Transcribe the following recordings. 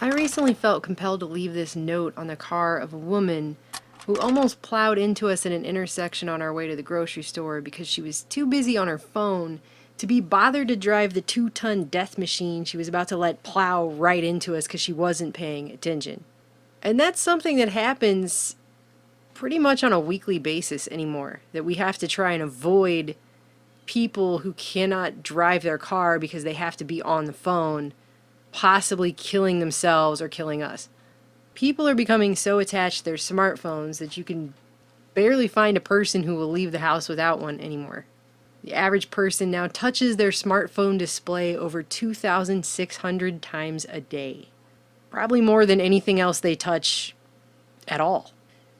I recently felt compelled to leave this note on the car of a woman who almost plowed into us at an intersection on our way to the grocery store because she was too busy on her phone to be bothered to drive the 2-ton death machine she was about to let plow right into us because she wasn't paying attention. And that's something that happens pretty much on a weekly basis anymore, that we have to try and avoid people who cannot drive their car because they have to be on the phone, possibly killing themselves or killing us. People are becoming so attached to their smartphones that you can barely find a person who will leave the house without one anymore. The average person now touches their smartphone display over 2,600 times a day. Probably more than anything else they touch at all.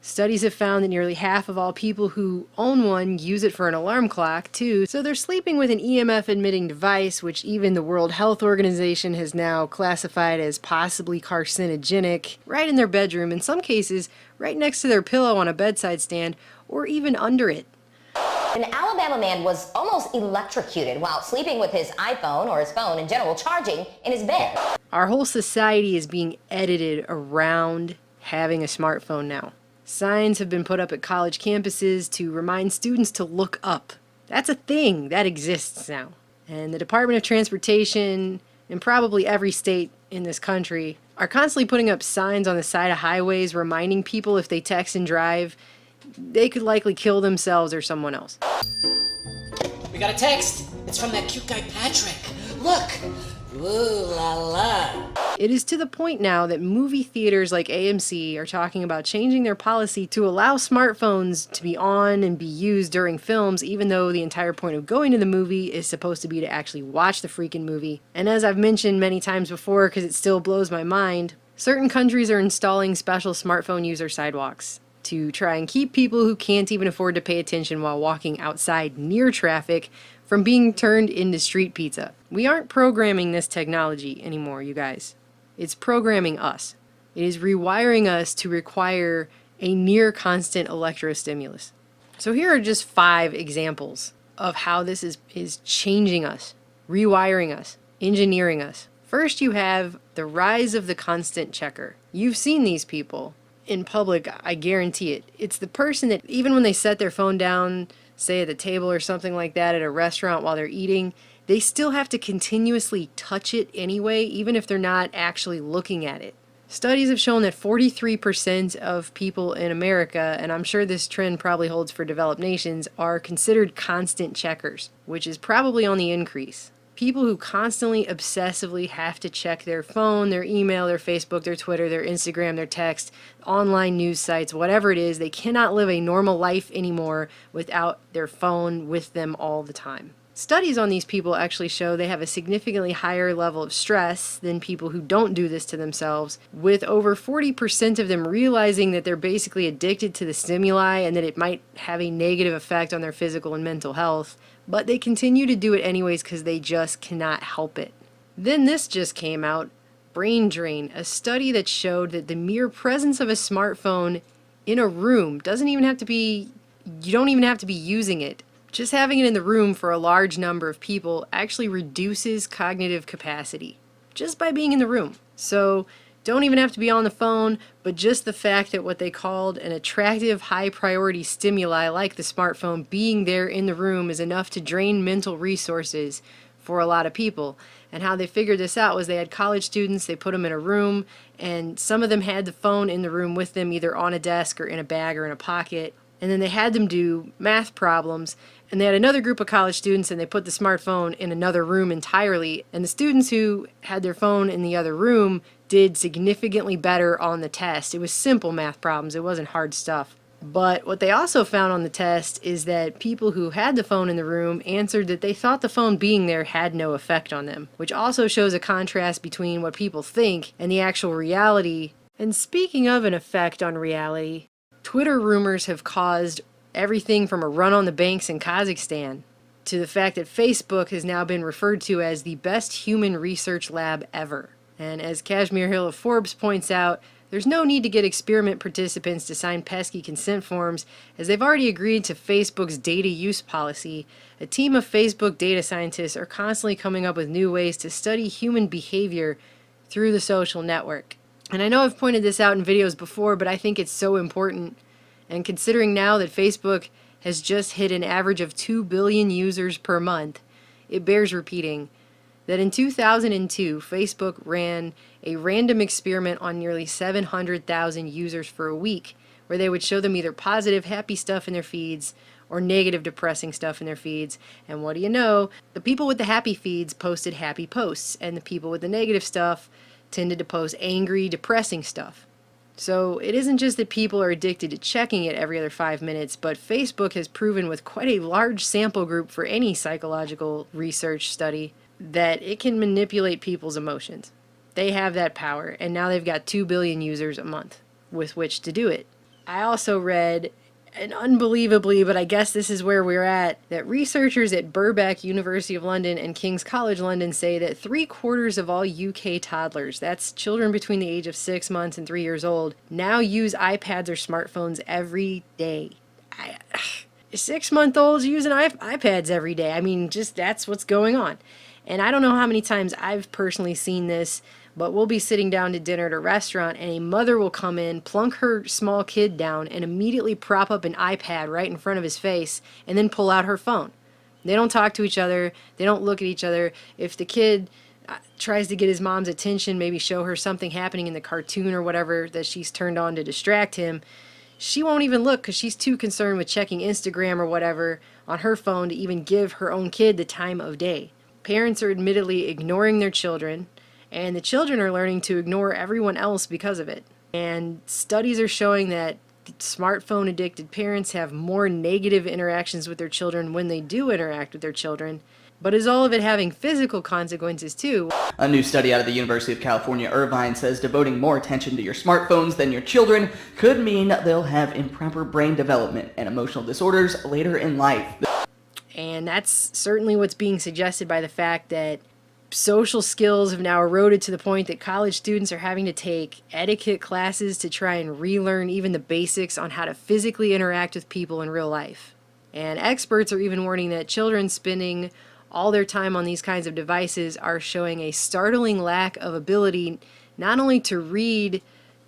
Studies have found that nearly half of all people who own one use it for an alarm clock, too, so they're sleeping with an EMF-emitting device, which even the World Health Organization has now classified as possibly carcinogenic, right in their bedroom, in some cases right next to their pillow on a bedside stand, or even under it. An Alabama man was almost electrocuted while sleeping with his iPhone, or his phone in general, charging in his bed. Our whole society is being edited around having a smartphone now. Signs have been put up at college campuses to remind students to look up. That's a thing that exists now. And the Department of Transportation, and probably every state in this country, are constantly putting up signs on the side of highways reminding people if they text and drive, they could likely kill themselves or someone else. We got a text. It's from that cute guy Patrick. Look. Ooh la la. It is to the point now that movie theaters like AMC are talking about changing their policy to allow smartphones to be on and be used during films, even though the entire point of going to the movie is supposed to be to actually watch the freaking movie. And as I've mentioned many times before, because it still blows my mind, certain countries are installing special smartphone user sidewalks to try and keep people who can't even afford to pay attention while walking outside near traffic from being turned into street pizza. We aren't programming this technology anymore, you guys. It's programming us. It is rewiring us to require a near constant electrostimulus. So here are just 5 examples of how this is changing us, rewiring us, engineering us. First, you have the rise of the constant checker. You've seen these people in public, I guarantee it. It's the person that even when they set their phone down, say at the table or something like that at a restaurant while they're eating, they still have to continuously touch it anyway, even if they're not actually looking at it. Studies have shown that 43% of people in America, and I'm sure this trend probably holds for developed nations, are considered constant checkers, which is probably on the increase. People who constantly, obsessively have to check their phone, their email, their Facebook, their Twitter, their Instagram, their text, online news sites, whatever it is, they cannot live a normal life anymore without their phone with them all the time. Studies on these people actually show they have a significantly higher level of stress than people who don't do this to themselves, with over 40% of them realizing that they're basically addicted to the stimuli and that it might have a negative effect on their physical and mental health. But they continue to do it anyways because they just cannot help it. Then this just came out, brain drain, a study that showed that the mere presence of a smartphone in a room doesn't even have to be, you don't even have to be using it. Just having it in the room for a large number of people actually reduces cognitive capacity just by being in the room. So don't even have to be on the phone, but just the fact that what they called an attractive high priority stimuli like the smartphone being there in the room is enough to drain mental resources for a lot of people. And how they figured this out was they had college students, they put them in a room, and some of them had the phone in the room with them either on a desk or in a bag or in a pocket. And then they had them do math problems, and they had another group of college students and they put the smartphone in another room entirely. And the students who had their phone in the other room did significantly better on the test. It was simple math problems, it wasn't hard stuff. But what they also found on the test is that people who had the phone in the room answered that they thought the phone being there had no effect on them, which also shows a contrast between what people think and the actual reality. And speaking of an effect on reality, Twitter rumors have caused everything from a run on the banks in Kazakhstan to the fact that Facebook has now been referred to as the best human research lab ever. And as Kashmir Hill of Forbes points out, there's no need to get experiment participants to sign pesky consent forms, as they've already agreed to Facebook's data use policy. A team of Facebook data scientists are constantly coming up with new ways to study human behavior through the social network. And I know I've pointed this out in videos before, but I think it's so important. And considering now that Facebook has just hit an average of 2 billion users per month, it bears repeating that in 2002, Facebook ran a random experiment on nearly 700,000 users for a week, where they would show them either positive, happy stuff in their feeds or negative, depressing stuff in their feeds. And what do you know? The people with the happy feeds posted happy posts, and the people with the negative stuff tended to post angry, depressing stuff. So it isn't just that people are addicted to checking it every other 5 minutes, but Facebook has proven with quite a large sample group for any psychological research study that it can manipulate people's emotions. They have that power, and now they've got 2 billion users a month with which to do it. I also read, and unbelievably, but I guess this is where we're at, that researchers at Birkbeck, University of London, and King's College London say that 3/4 of all UK toddlers, that's children between the age of 6 months and 3 years old, now use iPads or smartphones every day. 6-month-olds using iPads every day. I mean, just that's what's going on. And I don't know how many times I've personally seen this, but we'll be sitting down to dinner at a restaurant and a mother will come in, plunk her small kid down, and immediately prop up an iPad right in front of his face and then pull out her phone. They don't talk to each other. They don't look at each other. If the kid tries to get his mom's attention, maybe show her something happening in the cartoon or whatever that she's turned on to distract him, she won't even look because she's too concerned with checking Instagram or whatever on her phone to even give her own kid the time of day. Parents are admittedly ignoring their children, and the children are learning to ignore everyone else because of it. And studies are showing that smartphone addicted parents have more negative interactions with their children when they do interact with their children. But is all of it having physical consequences too? A new study out of the University of California, Irvine says devoting more attention to your smartphones than your children could mean they'll have improper brain development and emotional disorders later in life. And that's certainly what's being suggested by the fact that social skills have now eroded to the point that college students are having to take etiquette classes to try and relearn even the basics on how to physically interact with people in real life. And experts are even warning that children spending all their time on these kinds of devices are showing a startling lack of ability not only to read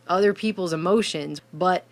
other people's emotions, but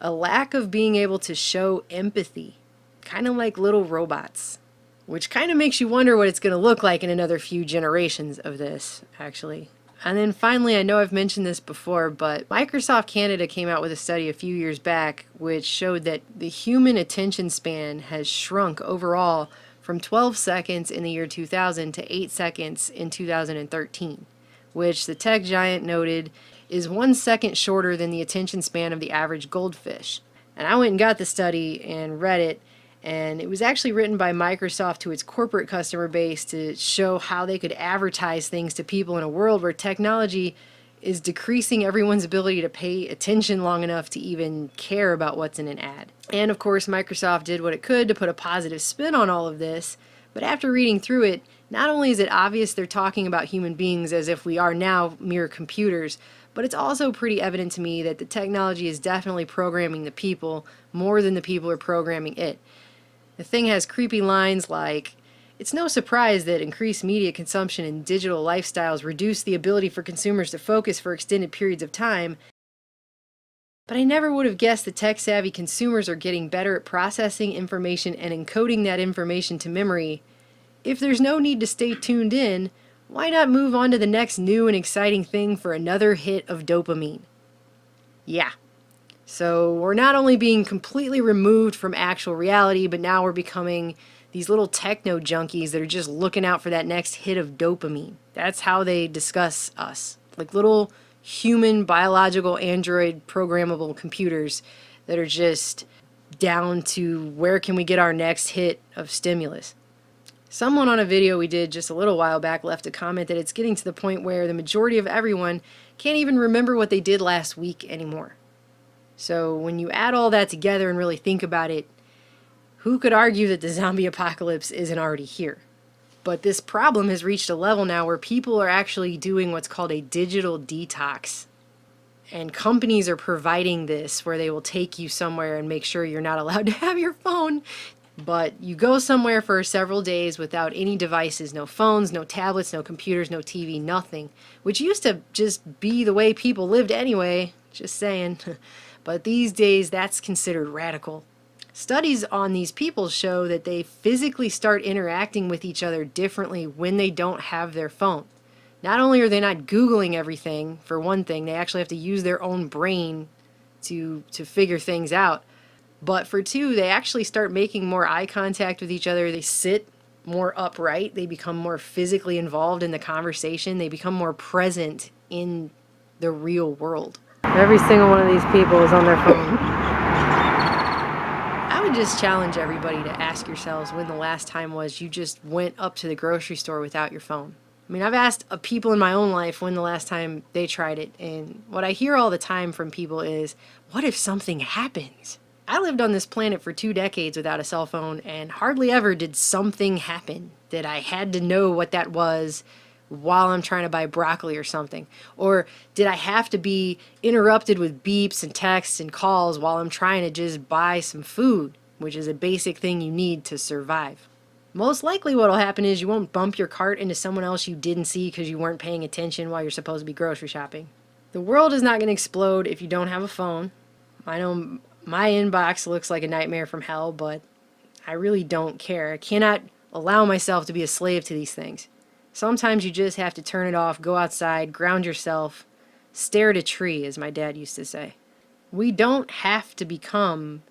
a lack of being able to show empathy. Kind of like little robots, which kind of makes you wonder what it's going to look like in another few generations of this, actually. And then finally, I know I've mentioned this before, but Microsoft Canada came out with a study a few years back which showed that the human attention span has shrunk overall from 12 seconds in the year 2000 to 8 seconds in 2013, which the tech giant noted is 1 second shorter than the attention span of the average goldfish. And I went and got the study and read it, and it was actually written by Microsoft to its corporate customer base to show how they could advertise things to people in a world where technology is decreasing everyone's ability to pay attention long enough to even care about what's in an ad. And of course, Microsoft did what it could to put a positive spin on all of this, but after reading through it, not only is it obvious they're talking about human beings as if we are now mere computers, but it's also pretty evident to me that the technology is definitely programming the people more than the people are programming it. The thing has creepy lines like, "It's no surprise that increased media consumption and digital lifestyles reduce the ability for consumers to focus for extended periods of time. But I never would have guessed that tech-savvy consumers are getting better at processing information and encoding that information to memory. If there's no need to stay tuned in, why not move on to the next new and exciting thing for another hit of dopamine?" Yeah. So we're not only being completely removed from actual reality, but now we're becoming these little techno junkies that are just looking out for that next hit of dopamine. That's how they discuss us. Like little human, biological, android, programmable computers that are just down to where can we get our next hit of stimulus. Someone on a video we did just a little while back left a comment that it's getting to the point where the majority of everyone can't even remember what they did last week anymore. So when you add all that together and really think about it, who could argue that the zombie apocalypse isn't already here? But this problem has reached a level now where people are actually doing what's called a digital detox. And companies are providing this where they will take you somewhere and make sure you're not allowed to have your phone. But you go somewhere for several days without any devices, no phones, no tablets, no computers, no TV, nothing, which used to just be the way people lived anyway, just saying. But these days, that's considered radical. Studies on these people show that they physically start interacting with each other differently when they don't have their phone. Not only are they not Googling everything, for one thing, they actually have to use their own brain to figure things out. But for two, they actually start making more eye contact with each other. They sit more upright. They become more physically involved in the conversation. They become more present in the real world. Every single one of these people is on their phone. I would just challenge everybody to ask yourselves when the last time was you just went up to the grocery store without your phone. I mean, I've asked people in my own life when the last time they tried it, and what I hear all the time from people is, what if something happens? I lived on this planet for 2 decades without a cell phone, and hardly ever did something happen that I had to know what that was while I'm trying to buy broccoli or something. Or did I have to be interrupted with beeps and texts and calls while I'm trying to just buy some food, which is a basic thing you need to survive. Most likely what'll happen is you won't bump your cart into someone else you didn't see because you weren't paying attention while you're supposed to be grocery shopping. The world is not going to explode if you don't have a phone. I know my inbox looks like a nightmare from hell, but I really don't care. I cannot allow myself to be a slave to these things. Sometimes you just have to turn it off, go outside, ground yourself, stare at a tree, as my dad used to say. We don't have to become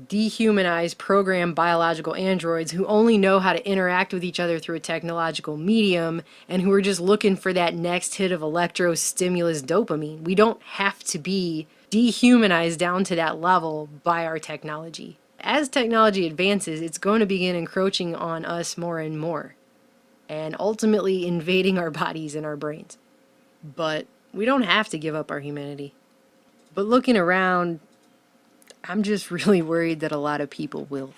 dehumanized, programmed biological androids who only know how to interact with each other through a technological medium and who are just looking for that next hit of electro-stimulus dopamine. We don't have to be dehumanized down to that level by our technology. As technology advances, it's going to begin encroaching on us more and more, and ultimately invading our bodies and our brains. But we don't have to give up our humanity. But looking around, I'm just really worried that a lot of people will.